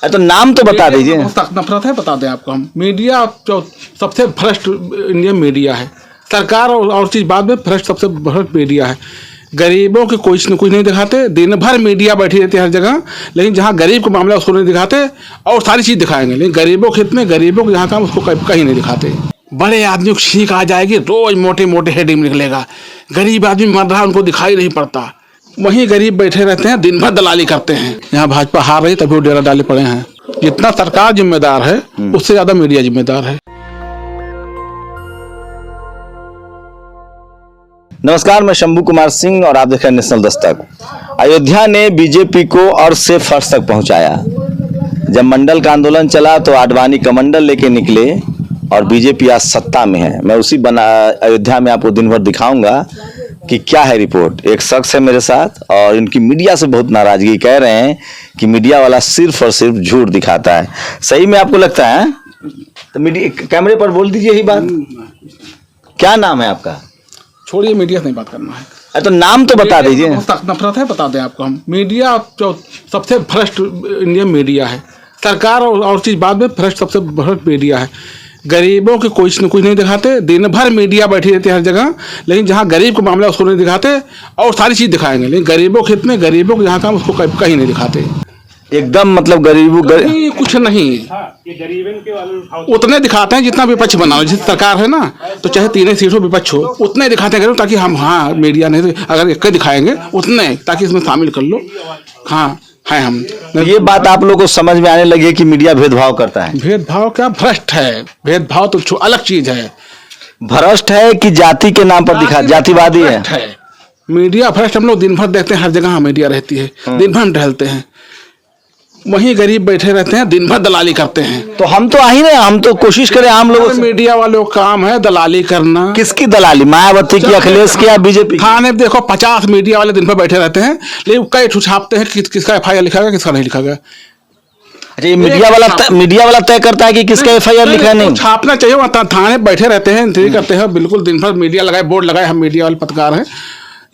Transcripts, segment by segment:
तो नाम तो बता दीजिए। सख्त नफरत है, बता दें आपको हम। मीडिया जो सबसे भ्रष्ट इंडियन मीडिया है। सरकार और चीज़ बाद में, भ्रष्ट सबसे भ्रष्ट मीडिया है। गरीबों के कुछ न कुछ नहीं दिखाते, दिन भर मीडिया बैठी रहती है हर जगह, लेकिन जहाँ गरीब का मामला उसको नहीं दिखाते, और सारी चीज़ दिखाएंगे, लेकिन गरीबों के हित में, गरीबों को जहाँ काम उसको कहीं नहीं दिखाते। बड़े आदमी को छींक आ जाएगी, रोज मोटे मोटे हेडिंग निकलेगा। गरीब आदमी मर रहा है, उनको दिखाई नहीं पड़ता। वहीं गरीब बैठे रहते हैं, दिन भर दलाली करते हैं। यहाँ भाजपा हार रही तभी वो डेरा डाले पड़े हैं। जितना सरकार जिम्मेदार है उससे ज्यादा मीडिया जिम्मेदार है। नमस्कार, मैं शंभू कुमार सिंह और आप देख रहे हैं नेशनल दस्तक। अयोध्या ने बीजेपी को अर्श से फर्श तक पहुंचाया। जब मंडल का आंदोलन चला तो आडवाणी कमंडल लेके निकले और बीजेपी आज सत्ता में है। मैं उसी अयोध्या में आपको दिन भर दिखाऊंगा कि क्या है रिपोर्ट। एक शख्स है मेरे साथ और इनकी मीडिया से बहुत नाराजगी, कह रहे हैं कि मीडिया वाला सिर्फ और सिर्फ झूठ दिखाता है। सही में आपको लगता है? तो मीडिया कैमरे पर बोल दीजिए यही बात। क्या नाम है आपका? छोड़िए, मीडिया से नहीं बात करना है। तो नाम तो बता दीजिए। सख्त नफरत है, बता दें आपको हम। मीडिया जो सबसे भ्रष्ट इंडियन मीडिया है। सरकार और चीज़ बाद में, भ्रष्ट सबसे भ्रष्ट मीडिया है। गरीबों के कुछ न कुछ नहीं दिखाते, दिन भर मीडिया बैठी रहती है हर जगह, लेकिन जहाँ गरीब का मामला उसको नहीं दिखाते, और सारी चीज़ दिखाएंगे, लेकिन गरीबों के हित में, गरीबों को जहाँ काम उसको कहीं नहीं दिखाते। एकदम मतलब गरीबों कुछ नहीं, उतने दिखाते हैं जितना विपक्ष बना। जिस सरकार है ना, तो चाहे 3 सीटों विपक्ष हो, उतने दिखाते हैं, ताकि हम, हाँ मीडिया नहीं, अगर एक दिखाएंगे उतने, ताकि इसमें शामिल कर लो। हाँ है हम। ये बात आप लोगों को समझ में आने लगी है कि मीडिया भेदभाव करता है? भेदभाव क्या, भ्रष्ट है। भेदभाव तो अलग चीज है। भ्रष्ट है कि जाति के नाम पर दिखा, जातिवादी है। मीडिया भ्रष्ट हम लोग दिन भर देखते हैं, हर जगह मीडिया रहती है, दिन भर हम टहलते हैं, वहीं गरीब बैठे रहते हैं, दिन भर दलाली करते हैं। तो हम तो आ ही नहीं, हम तो कोशिश करें आम लोगों से। मीडिया वालों का काम है दलाली करना। किसकी दलाली? मायावती की, अखिलेश की या बीजेपी? थाने देखो 50 मीडिया वाले दिन भर बैठे रहते हैं, लेकिन कई छापते हैं किसका FIR लिखा गया, किसका नहीं लिखा गया। अच्छा, ये मीडिया वाला तय करता है कि किसका FIR लिखा है? नहीं, छापना चाहिए। वहाँ थाने बैठे रहते हैं, इंतजार करते हैं, बिल्कुल दिन भर मीडिया लगाए, बोर्ड लगाए, हम मीडिया वाले पत्रकार हैं,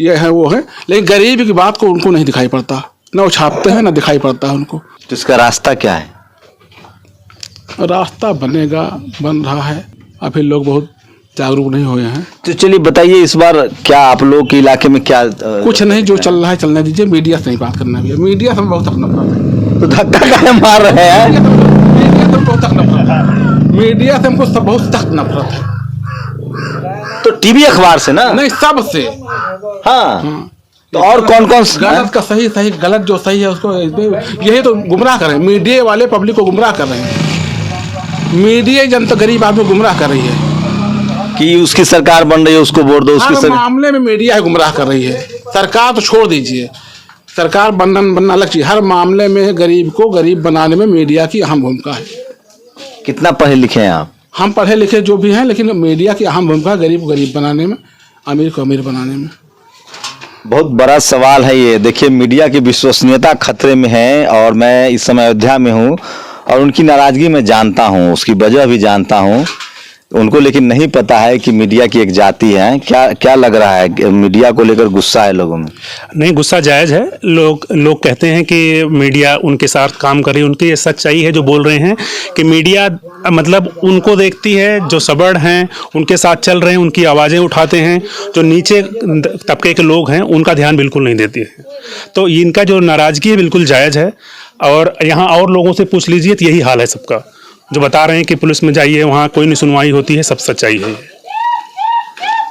ये है वो है, लेकिन गरीब की बात को उनको नहीं दिखाई पड़ता, ना वो छापते हैं ना दिखाई पड़ता है उनको। तो इसका रास्ता क्या है? रास्ता बनेगा, बन रहा है, अभी लोग बहुत जागरूक नहीं हुए हैं। तो चलिए बताइए, इस बार क्या आप लोग के इलाके में क्या कुछ नहीं, जो चल रहा है चलने दीजिए। मीडिया से नहीं बात करना है, मीडिया से बहुत नफरत है। तो धक्का क्या मार रहे हैं? मीडिया से बहुत सख्त नफरत है। मीडिया से हमको बहुत सख्त नफरत है। तो टीवी अखबार से ना? नहीं, सबसे। हाँ। तो और कौन कौन गलत का सही, सही गलत जो सही है उसको, यही तो गुमराह कर रहे हैं। मीडिया वाले पब्लिक को गुमराह कर रहे हैं। मीडिया जनता, गरीब आदमी को गुमराह कर रही है कि उसकी सरकार बन रही है, उसको वोट दो। उसकी मामले में मीडिया है गुमराह कर रही है। सरकार तो छोड़ दीजिए, सरकार बनना अलग चीज। हर मामले में गरीब को गरीब बनाने में मीडिया की अहम भूमिका है। कितना पढ़े लिखे हैं आप? हम पढ़े लिखे जो भी हैं, लेकिन मीडिया की अहम भूमिका गरीब को गरीब बनाने में, अमीर को अमीर बनाने में। बहुत बड़ा सवाल है ये। देखिए, मीडिया की विश्वसनीयता खतरे में है और मैं इस समय अयोध्या में हूँ और उनकी नाराजगी मैं जानता हूँ, उसकी वजह भी जानता हूँ उनको, लेकिन नहीं पता है कि मीडिया की एक जाति है। क्या लग रहा है, मीडिया को लेकर गुस्सा है लोगों में? नहीं, गुस्सा जायज़ है। लोग कहते हैं कि मीडिया उनके साथ काम कर रही है। उनकी ये सच्चाई है जो बोल रहे हैं कि मीडिया मतलब उनको देखती है, जो सबड़ हैं उनके साथ चल रहे हैं, उनकी आवाज़ें उठाते हैं। जो नीचे तबके के लोग हैं उनका ध्यान बिल्कुल नहीं देती है। तो इनका जो नाराज़गी है बिल्कुल जायज़ है। और यहाँ और लोगों से पूछ लीजिए तो यही हाल है सबका, जो बता रहे हैं कि पुलिस में जाइए, वहाँ कोई नहीं सुनवाई होती है। सब सच्चाई है।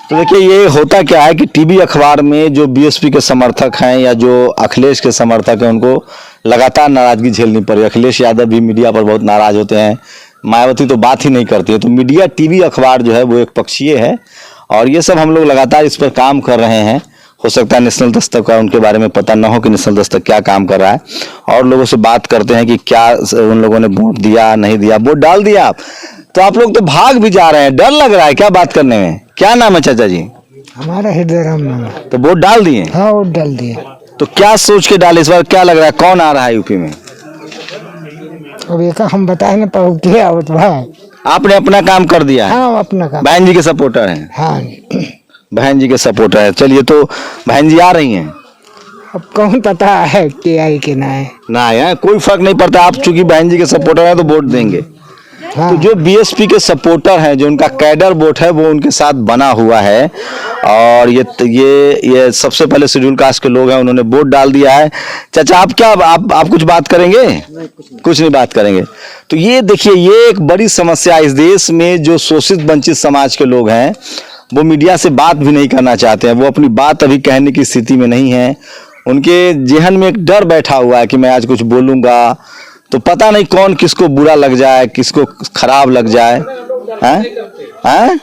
तो देखिए, ये होता क्या है कि टीवी अखबार में जो BSP के समर्थक हैं या जो अखिलेश के समर्थक हैं, उनको लगातार नाराजगी झेलनी पड़ी। अखिलेश यादव भी मीडिया पर बहुत नाराज होते हैं, मायावती तो बात ही नहीं करती है। तो मीडिया, टीवी अखबार जो है वो एक पक्षीय है और ये सब हम लोग लगातार इस पर काम कर रहे हैं। हो सकता है नेशनल दस्तक का उनके बारे में पता न हो कि नेशनल दस्तक क्या काम कर रहा है, और लोगों से बात करते हैं कि क्या उन लोगों ने वोट दिया, नहीं दिया। वोट डाल दिया आप, तो आप लोग तो भाग भी जा रहे हैं, डर लग रहा है क्या बात करने में? क्या नाम है चाचा जी? हमारा हृदय राम नाम है। तो वोट डाल दिए? हाँ, वोट डाल दिए। तो क्या सोच के डाले? इस बार क्या लग रहा है, कौन आ रहा है यूपी में? अब ये हम बताए ना किया भाई। आपने अपना काम कर दिया है? हाँ, अपना काम। बहन जी के सपोर्टर हैं? हाँ, बहन जी के सपोर्टर है। चलिए, तो बहन जी आ रही हैं? अब कौन पता है कि आई कि ना है। ना है, कोई फर्क नहीं पड़ता। आप चूंकि बहन जी के सपोर्टर हैं तो वोट देंगे। हाँ। तो जो बीएसपी के सपोर्टर हैं, जो उनका कैडर वोट है, वो उनके साथ बना हुआ है। और ये सबसे पहले शेड्यूल कास्ट के लोग हैं, उन्होंने वोट डाल दिया है। चाचा आप क्या आप कुछ बात करेंगे? कुछ नहीं बात करेंगे। तो ये देखिए, ये एक बड़ी समस्या इस देश में। जो शोषित वंचित समाज के लोग हैं वो मीडिया से बात भी नहीं करना चाहते हैं। वो अपनी बात अभी कहने की स्थिति में नहीं है। उनके जेहन में एक डर बैठा हुआ है कि मैं आज कुछ बोलूंगा तो पता नहीं कौन किसको बुरा लग जाए, किसको खराब लग जाए। हैं?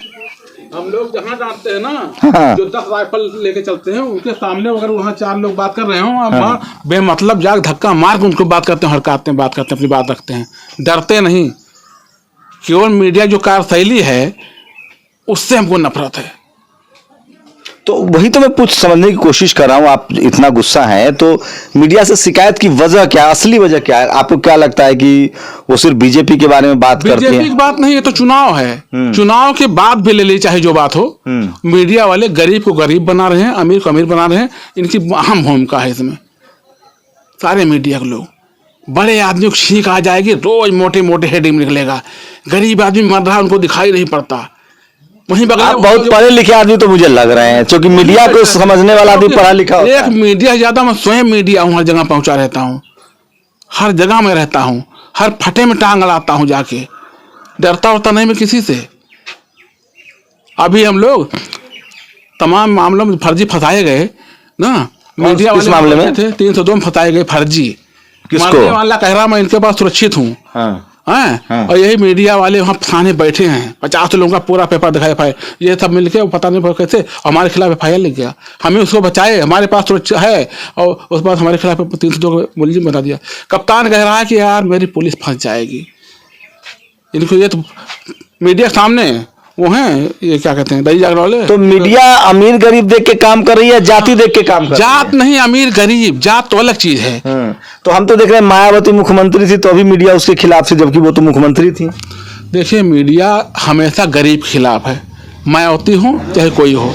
हम लोग जहाँ डांटते हैं ना, हाँ। जो 10 राइफल लेके चलते हैं, उनके सामने अगर वहाँ 4 लोग बात कर रहे हो, वहाँ बेमतलब जाग धक्का मार के उनको बात करते हैं, हड़काते हैं, बात करते हैं, अपनी बात रखते हैं, डरते नहीं। केवल मीडिया जो कार्यशैली है उससे हमको नफरत है। तो वही तो मैं कुछ समझने की कोशिश कर रहा हूँ। आप इतना गुस्सा हैं तो मीडिया से शिकायत की वजह क्या, असली वजह क्या है? आपको क्या लगता है कि वो सिर्फ बीजेपी के बारे में बात करते हैं? बीजेपी की बात नहीं है, तो चुनाव है। चुनाव के बाद भी ले ली, चाहे जो बात हो। मीडिया वाले गरीब को गरीब बना रहे हैं, अमीर को अमीर बना रहे हैं। इनकी अहम भूमिका है इसमें। सारे मीडिया के लोग, बड़े आदमी को छींक आ जाएगी, रोज मोटे मोटे हेडिंग निकलेगा। गरीब आदमी मर रहा है, उनको दिखाई नहीं पड़ता। वहीं बगल आप बहुत पढ़े लिखे आदमी तो मुझे लग रहे हैं, क्योंकि मीडिया को समझने वाला आदमी पढ़ा लिखा होता है। एक मीडिया ज्यादा, मैं स्वयं मीडिया हूँ, हर जगह पहुंचा रहता हूँ, हर जगह में रहता हूँ, हर फटे में टांग अड़ाता हूँ जाके। डरता उड़ता नहीं मैं किसी से। अभी हम लोग तमाम मामलों में फर्जी फंसाए गए ना। मीडिया किस मामले में थे? 302 में फंसाए गए फर्जी। मरने वाला कह रहा मैं इनके पास सुरक्षित हूँ। हाँ। हाँ। और यही मीडिया वाले वहाँ थाने बैठे हैं, 50 लोगों का पूरा पेपर दिखाया FIR, ये सब मिलके पता नहीं कैसे हमारे खिलाफ FIR लिख गया। हमें उसको बचाए, हमारे पास सुरक्षा है, और उस बात हमारे खिलाफ 302 मुलजिम बता दिया। कप्तान कह रहा है कि यार मेरी पुलिस फंस जाएगी। इनको ये तो मीडिया सामने वो हैं, ये क्या कहते हैं, दही जागरण वाले। तो मीडिया अमीर गरीब देख के काम कर रही है, जाति देख के काम कर रही है? जात नहीं, अमीर गरीब, जात तो अलग चीज है। तो हम तो देख रहे हैं मायावती मुख्यमंत्री थी तो अभी मीडिया उसके खिलाफ थी, जबकि वो तो मुख्यमंत्री थी। देखिए, मीडिया हमेशा गरीब के खिलाफ है, मायावती हो चाहे कोई हो।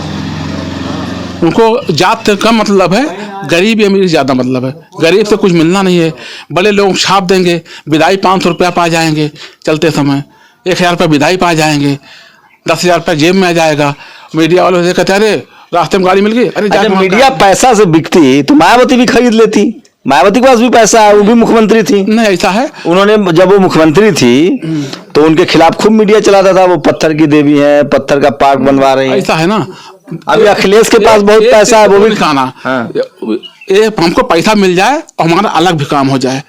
उनको जात से कम मतलब है, गरीब या अमीर ज़्यादा मतलब है। गरीब से कुछ मिलना नहीं है। बड़े लोग छाप देंगे, विदाई 500 रुपया पा जाएंगे चलते समय, 1000 रुपया विदाई पा जाएंगे, 10,000 रुपया जेब में आ जाएगा। मीडिया वालों से कहते हैं अरे रास्ते में गाड़ी मिल गई, अरे अच्छा, मीडिया पैसा से बिकती तो मायावती भी खरीद लेती। मायावती के पास भी पैसा है, वो भी मुख्यमंत्री थी। नहीं, ऐसा है। उन्होंने जब वो मुख्यमंत्री थी तो उनके खिलाफ खूब मीडिया चलाता था, वो पत्थर की देवी है, पत्थर का पार्क बनवा रही है। ऐसा है ना। अभी अखिलेश के पास बहुत पैसा है, वो भी खाना। हाँ। ये हमको पैसा मिल जाए और हमारा अलग भी काम हो जाए।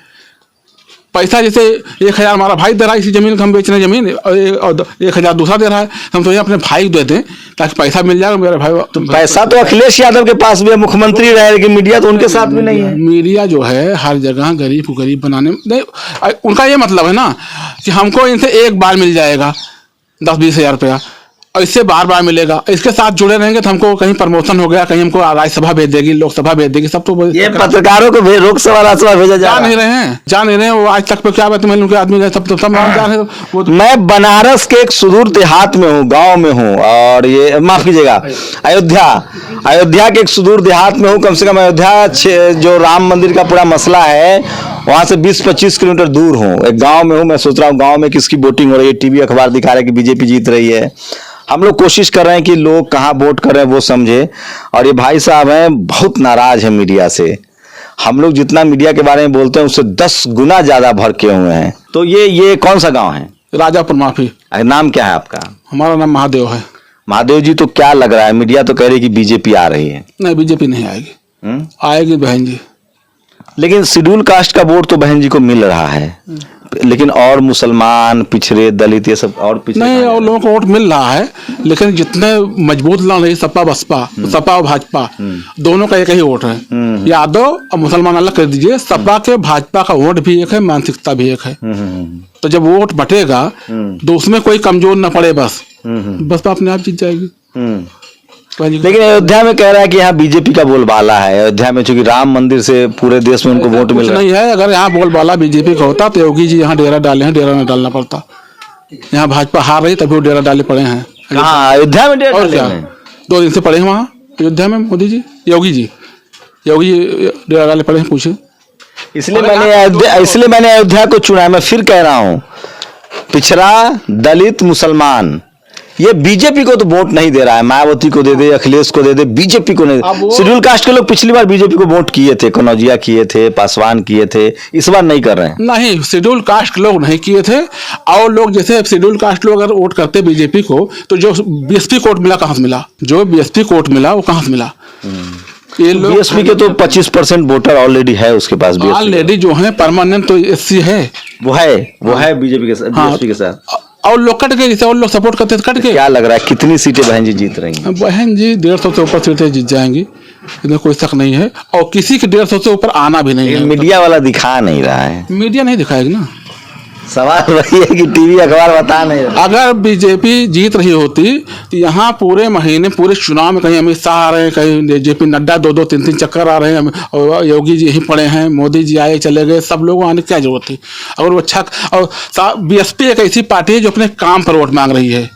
पैसा जैसे 1000 हमारा भाई दे रहा है, इसी जमीन हम बेच रहे हैं जमीन, और 1000 दूसरा दे रहा है, हम तो ये अपने भाई को दे दें ताकि पैसा मिल जाए मेरे भाई। तो पैसा तो अखिलेश यादव के पास भी है, मुख्यमंत्री रहे, लेकिन मीडिया तो उनके साथ भी नहीं है। मीडिया जो है हर जगह गरीब को गरीब बनाने नहीं, उनका ये मतलब है ना कि हमको इनसे एक बार मिल जाएगा 10-20 हज़ार रुपया, और इससे बार बार मिलेगा। इसके साथ जुड़े रहेंगे तो हमको कहीं प्रमोशन हो गया, कहीं हमको राज्यसभा भेज देगी, लोकसभा भेज देगी, सब तो ये पत्रकारों को लोकसभा राज्यसभा भेजा जा नहीं रहे हैं, जा नहीं रहे हैं। वो आज तक पे क्या बात है, उनके आदमी गए सब जा रहे हैं। वो तो मैं बनारस के एक सुदूर देहात में हूँ, गांव में हूँ, और ये माफ कीजिएगा अयोध्या के एक सुदूर देहात में हूँ। कम से कम अयोध्या जो राम मंदिर का पूरा मसला है वहां से 20-25 किलोमीटर दूर हूँ। एक गांव में हूँ। मैं सोच रहा हूँ गांव में किसकी वोटिंग हो रही है। टीवी अखबार दिखा रहे हैं कि बीजेपी जीत रही है। हम लोग कोशिश कर रहे हैं कि लोग कहाँ वोट कर रहे हैं वो समझे, और ये भाई साहब हैं बहुत नाराज है मीडिया से। हम लोग जितना मीडिया के बारे में बोलते हैं उससे 10 गुना ज्यादा भड़के हुए हैं। तो ये कौन सा गांव है? राजापुर माफी। नाम क्या है आपका? हमारा नाम महादेव है। महादेव जी, तो क्या लग रहा है, मीडिया तो कह रही कि बीजेपी आ रही है? नहीं, बीजेपी नहीं आएगी। आएगी बहन जी। लेकिन शेड्यूल कास्ट का वोट तो बहन जी को मिल रहा है, लेकिन और मुसलमान, पिछड़े, दलित, ये सब और पिछड़े नहीं, और लोगों को वोट मिल रहा है, लेकिन जितने मजबूत लड़ रही सपा बसपा, सपा और भाजपा दोनों का एक ही वोट है। यादव और मुसलमान अलग कर दीजिए, सपा के भाजपा का वोट भी एक है, मानसिकता भी एक है। तो जब वोट बटेगा तो उसमें कोई कमजोर न पड़े, बस बसपा अपने आप जीत जाएगी। लेकिन अयोध्या में कह रहा है कि यहाँ बीजेपी का बोलबाला है। अयोध्या में चूंकि राम मंदिर से पूरे देश में उनको वोट मिल रहा है। नहीं है, अगर यहाँ बोलबाला बीजेपी का होता तो योगी जी यहाँ डेरा डाले हैं, डेरा में डालना पड़ता। यहाँ भाजपा हार रही तभी वो डेरा डाले पड़े हैं। कहाँ? अयोध्या में डेरा और डाले क्या, हैं? 2 दिन से पड़े हैं वहाँ अयोध्या में मोदी जी, योगी जी। योगी डेरा वाले पढ़े हैं, पूछे। इसलिए मैंने अयोध्या को चुना है। मैं फिर कह रहा हूं, पिछड़ा, दलित, मुसलमान, ये बीजेपी को तो वोट नहीं दे रहा है। मायावती को दे दे, अखिलेश को दे दे, बीजेपी को नहीं। शेड्यूल कास्ट के लोग पिछली बार बीजेपी को वोट किए थे, कनौजिया किए थे, पासवान किए थे, इस बार नहीं कर रहे हैं। नहीं, शेड्यूल कास्ट के लोग नहीं किए थे। और लोग जैसे शेड्यूल कास्ट लोग अगर वोट करते बीजेपी को, तो जो बीएसपी कोर्ट मिला कहाँ से मिला? जो बीएसपी कोर्ट मिला वो कहाँ से मिला? ये लोग बीएसपी के तो 25% वोटर ऑलरेडी है उसके पास। ऑलरेडी जो है परमानेंट तो एससी है, वो है बीजेपी के साथ, बीएसपी के साथ। और लोग कट गए, जैसे और लोग सपोर्ट करते थे कट गए। क्या लग रहा है कितनी सीटें बहन जी जीत रही हैं? बहन जी 150 से ऊपर सीटें जीत जाएंगी, इसमें कोई शक नहीं है। और किसी के 150 से ऊपर आना भी नहीं है। मीडिया वाला दिखा नहीं रहा है। मीडिया नहीं दिखाएगी ना। सवाल वही है कि टीवी अखबार बता नहीं रहा। अगर बीजेपी जीत रही होती तो यहाँ पूरे महीने पूरे चुनाव में कहीं अमित शाह आ रहे हैं, कहीं जेपी नड्डा 2-2 3-3 चक्कर आ रहे हैं, और योगी जी यहीं पड़े हैं, मोदी जी आए चले गए, सब लोगों आने की क्या जरूरत थी? अगर वो अच्छा। और बीएसपी एक ऐसी पार्टी है जो अपने काम पर वोट मांग रही है,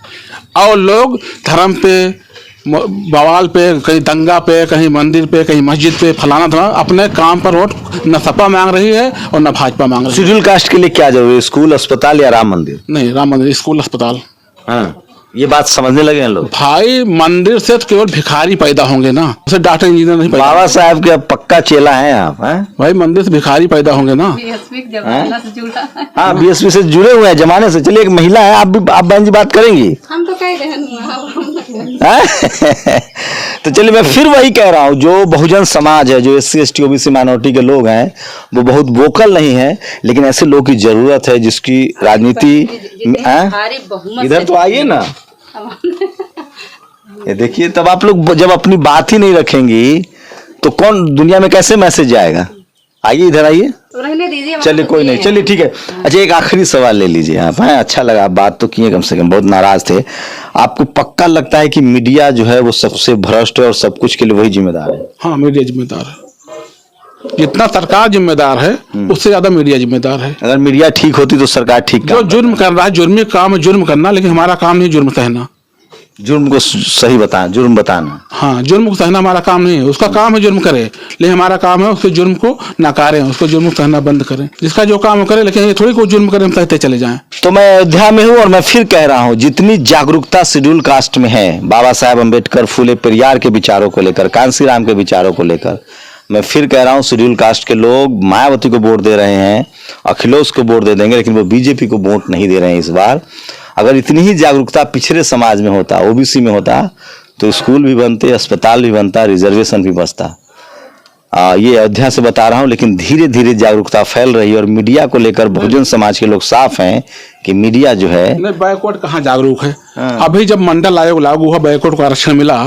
और लोग धर्म पे, बवाल पे, कहीं दंगा पे, कहीं मंदिर पे, कहीं मस्जिद पे, फलाना धराना, अपने काम पर वोट न सपा मांग रही है और न भाजपा मांग रही है। शेड्यूल कास्ट के लिए क्या जरूरी है? स्कूल, अस्पताल या राम मंदिर? नहीं, राम मंदिर, स्कूल, अस्पताल। हाँ, ये बात समझने लगे हैं लोग। भाई मंदिर से तो केवल भिखारी पैदा होंगे ना, उसे डॉक्टर इंजीनियर नहीं पैदा। बाबा साहब के पक्का चेला हैं आप? हैं भाई मंदिर से भिखारी पैदा होंगे ना। हाँ, बीएसपी से जुड़े हुए हैं जमाने से। चलिए, एक महिला है, आप बहन जी बात करेंगी? हम तो कह रहे हैं। तो चलिए, मैं फिर वही कह रहा हूँ, जो बहुजन समाज है, जो SC ST OBC माइनॉरिटी के लोग हैं, वो बहुत वोकल नहीं है, लेकिन ऐसे लोग की जरूरत है जिसकी राजनीति। इधर तो आइए ना, ये देखिए। तब आप लोग जब अपनी बात ही नहीं रखेंगी तो कौन दुनिया में कैसे मैसेज जाएगा? आइए, इधर आइए। रहने दीजिए, चलिए, कोई नहीं, चलिए ठीक है। अच्छा, एक आखिरी सवाल ले लीजिए आप। हैं, अच्छा लगा, आप बात तो किए, कम से कम बहुत नाराज थे। आपको पक्का लगता है कि मीडिया जो है वो सबसे भ्रष्ट है और सब कुछ के लिए वही जिम्मेदार है? हाँ, मीडिया जिम्मेदार है। जितना सरकार जिम्मेदार है उससे ज्यादा मीडिया जिम्मेदार है। अगर मीडिया ठीक होती तो सरकार ठीक जो जुर्म कर रहा है, जुर्मी काम है जुर्म करना, लेकिन हमारा काम नहीं जुर्म सहना। जुर्म को सही बताना, जुर्म बताना। हाँ, जुर्म को सहना हमारा काम नहीं है। उसका काम है जुर्म करे, लेकिन हमारा काम है उसके जुर्म को नकारें, उसको जुर्म सहना बंद करें। जिसका जो काम करे, लेकिन ये थोड़ी कोई जुर्म करे हम सहते चले जाएं। तो मैं अयोध्या में हूँ और मैं फिर कह रहा हूँ, जितनी जागरूकता शेड्यूल कास्ट में है, बाबा साहेब अम्बेडकर, फूले पेरियार के विचारों को लेकर, कांसी राम के विचारों को लेकर, मैं फिर कह रहा हूँ, शेड्यूल कास्ट के लोग मायावती को वोट दे रहे हैं, अखिलेश को वोट दे देंगे, लेकिन वो बीजेपी को वोट नहीं दे रहे हैं इस बार। अगर इतनी ही जागरूकता पिछड़े समाज में होता, OBC में होता, तो स्कूल भी बनते, अस्पताल भी बनता, रिजर्वेशन भी बचता। ये अयोध्या से बता रहा हूँ, लेकिन धीरे धीरे जागरूकता फैल रही है। और मीडिया को लेकर बहुजन समाज के लोग साफ हैं कि मीडिया जो है, नहीं, बैकवर्ड कहाँ जागरूक है। अभी जब मंडल आयोग लागू हुआ, बैकवर्ड को आरक्षण मिला,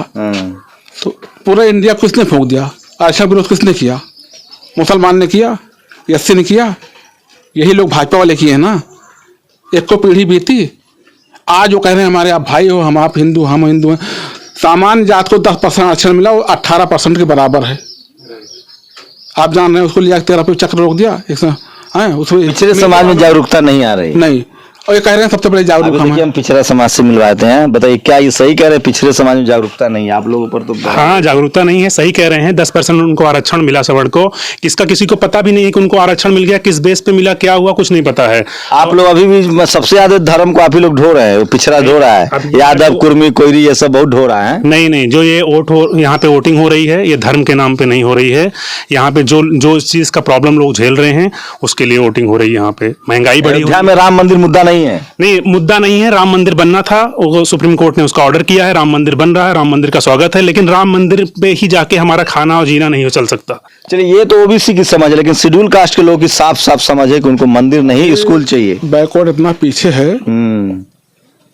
तो पूरे इंडिया किसने फूंक दिया? आरक्षण विरोध किसने किया? मुसलमान ने किया, SC ने किया, यही लोग भाजपा वाले किए हैं ना। एक को पीढ़ी बीती, आज वो कह रहे हैं हमारे आप भाई हो, आप हिंदू, हम हिंदू हैं। सामान्य जात को 10% आरक्षण मिला, वो 18% के बराबर है। आप जान रहे हैं, उसको लिया 13 पे चक्र रोक दिया। उसमें पिछड़े समाज में जागरूकता नहीं आ रही। नहीं, और ये कह रहे हैं सबसे बड़े जागरूक हम पिछड़ा समाज से मिलवाते हैं। बताइए, क्या ये सही कह रहे हैं? पिछड़े समाज में जागरूकता नहीं है आप लोगों पर? तो हाँ, जागरूकता नहीं है, सही कह रहे हैं। 10% उनको आरक्षण मिला सवर्ण को, किसका किसी को पता भी नहीं है कि उनको आरक्षण मिल गया, किस बेस पे मिला, क्या हुआ, कुछ नहीं पता है। आप लोग अभी भी सबसे ज्यादा धर्म को आप ही लोग ढो रहे हैं, पिछड़ा ढो रहा है, यादव, कुर्मी, कोयरी, ये सब बहुत ढो रहा है। नहीं, जो ये यहाँ पे वोटिंग हो रही है, ये धर्म के नाम पे नहीं हो रही है। यहाँ पे जो चीज का प्रॉब्लम लोग झेल रहे हैं, उसके लिए वोटिंग हो रही है। यहाँ पे महंगाई बढ़ी, अयोध्या में राम मंदिर मुद्दा नहीं है। नहीं, मुद्दा नहीं है। राम मंदिर बनना था, वो सुप्रीम कोर्ट ने उसका ऑर्डर किया है, राम मंदिर बन रहा है, राम मंदिर का स्वागत है, लेकिन राम मंदिर पे ही जाके हमारा खाना और जीना नहीं हो चल सकता। चलिए, ये तो OBC की समझ है, लेकिन शेड्यूल कास्ट के लोगों की साफ साफ समझ है कि उनको मंदिर नहीं, स्कूल चाहिए। बैकवर्ड इतना पीछे है।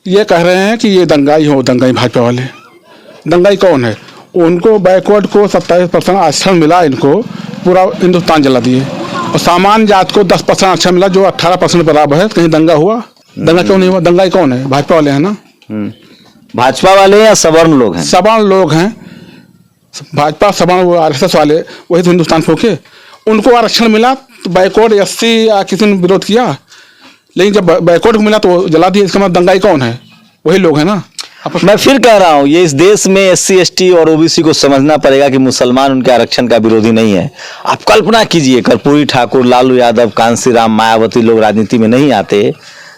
ये कह रहे हैं कि ये दंगाई हो, दंगाई भाजपा वाले। दंगाई कौन है? उनको बैकवर्ड को 27% आरक्षण मिला, इनको पूरा हिंदुस्तान जला दिए। और सामान्य जात को 10% आरक्षण मिला, जो 18% बराबर है। कहीं दंगा हुआ? दंगा क्यों नहीं हुआ? दंगाई कौन है? भाजपा वाले हैं ना। भाजपा वाले या सवर्ण लोग हैं? सवर्ण लोग हैं। भाजपा, सवर्ण, वो RSS वाले, वही तो हिंदुस्तान फूके। उनको आरक्षण मिला तो बैकवर्ड, SC या किसी ने विरोध किया, लेकिन जब बैकवर्ड को मिला तो जला दिया। इसका मतलब दंगाई कौन है? वही लोग है ना। मैं फिर कह रहा हूँ, ये इस देश में SC ST और OBC को समझना पड़ेगा कि मुसलमान उनके आरक्षण का विरोधी नहीं है। आप कल्पना कीजिए, कर्पूरी ठाकुर, लालू यादव, कांसी राम, मायावती लोग राजनीति में नहीं आते,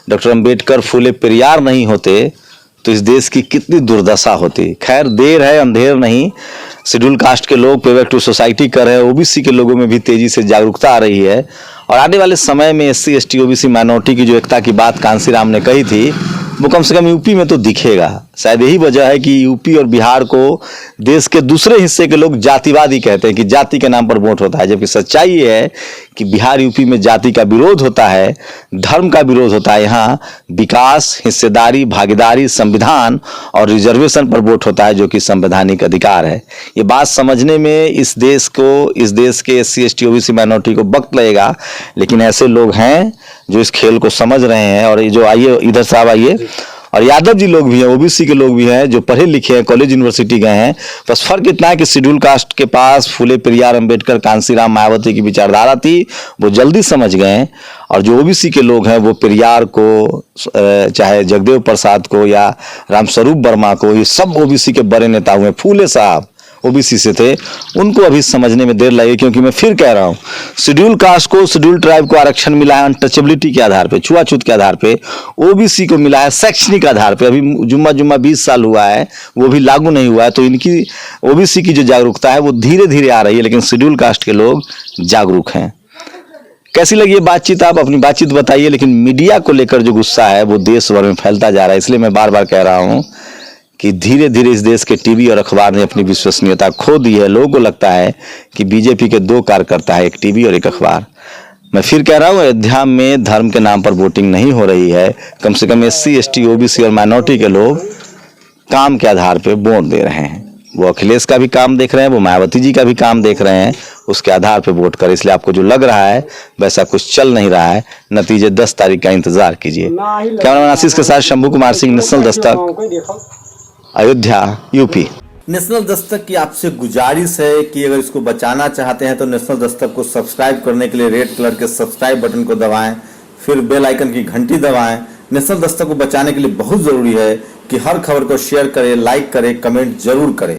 डॉक्टर अंबेडकर, फूले पेरियार नहीं होते, तो इस देश की कितनी दुर्दशा होती। खैर, देर है अंधेर नहीं। शेड्यूल कास्ट के लोग पे बैक टू सोसाइटी कर रहे हैं, OBC के लोगों में भी तेजी से जागरूकता आ रही है, और आने वाले समय में SC ST OBC माइनॉरिटी की जो एकता की बात कांसी राम ने कही थी, वो कम से कम यूपी में तो दिखेगा। शायद यही वजह है कि यूपी और बिहार को देश के दूसरे हिस्से के लोग जातिवादी कहते हैं कि जाति के नाम पर वोट होता है, जबकि सच्चाई ये है कि बिहार यूपी में जाति का विरोध होता है, धर्म का विरोध होता है। यहाँ विकास, हिस्सेदारी, भागीदारी, संविधान और रिजर्वेशन पर वोट होता है, जो कि संवैधानिक अधिकार है। ये बात समझने में इस देश के SC ST OBC माइनॉरिटी को वक्त लगेगा, लेकिन ऐसे लोग हैं जो इस खेल को समझ रहे हैं। और ये जो आइए इधर साहब आइए, और यादव जी लोग भी हैं, OBC के लोग भी हैं जो पढ़े लिखे हैं, कॉलेज यूनिवर्सिटी गए हैं। बस फर्क इतना है कि शेड्यूल कास्ट के पास फूले पेरियार, अंबेडकर, कांसी राम, मायावती की विचारधारा थी, वो जल्दी समझ गए। और जो OBC के लोग हैं वो पेरियार को, चाहे जगदेव प्रसाद को या रामस्वरूप वर्मा को, ये सब OBC के बड़े नेता हुए। फूले साहब OBC से थे, उनको अभी समझने में देर लगी, क्योंकि मैं फिर कह रहा हूँ, शेड्यूल कास्ट को, शेड्यूल ट्राइब को आरक्षण मिला है अनटचेबिलिटी के आधार पे, छुआछूत के आधार पे। OBC को मिला है शैक्षणिक आधार पे। अभी जुम्मा 20 साल हुआ है, वो भी लागू नहीं हुआ है। तो इनकी OBC की जो जागरूकता है वो धीरे धीरे आ रही है, लेकिन शेड्यूल कास्ट के लोग जागरूक हैं। कैसी लगी ये बातचीत? आप अपनी बातचीत बताइए। लेकिन मीडिया को लेकर जो गुस्सा है वो देश भर में फैलता जा रहा है, इसलिए मैं बार बार कह रहा हूँ कि धीरे धीरे इस देश के टीवी और अखबार ने अपनी विश्वसनीयता खो दी है। लोगों को लगता है कि बीजेपी के दो कार्यकर्ता है, एक टीवी और एक अखबार। मैं फिर कह रहा हूँ, अयोध्या में धर्म के नाम पर वोटिंग नहीं हो रही है। कम से कम SC ST OBC और माइनॉरिटी के लोग काम के आधार पर वोट दे रहे हैं। वो अखिलेश का भी काम देख रहे हैं, वो मायावती जी का भी काम देख रहे हैं, उसके आधार पर वोट करें। इसलिए आपको जो लग रहा है वैसा कुछ चल नहीं रहा है। नतीजे 10 तारीख का इंतजार कीजिए। कैमरामैन आशीष के साथ Shambhu Kumar Singh, national Dastak, Ayodhya, UP. National Dastak की आपसे गुजारिश है कि अगर इसको बचाना चाहते हैं तो नेशनल दस्तक को सब्सक्राइब करने के लिए रेड कलर के सब्सक्राइब बटन को दबाएं, फिर बेल आइकन की घंटी दबाएं। नेशनल दस्तक को बचाने के लिए बहुत जरूरी है कि हर खबर को शेयर करें, लाइक करें, कमेंट जरूर करें।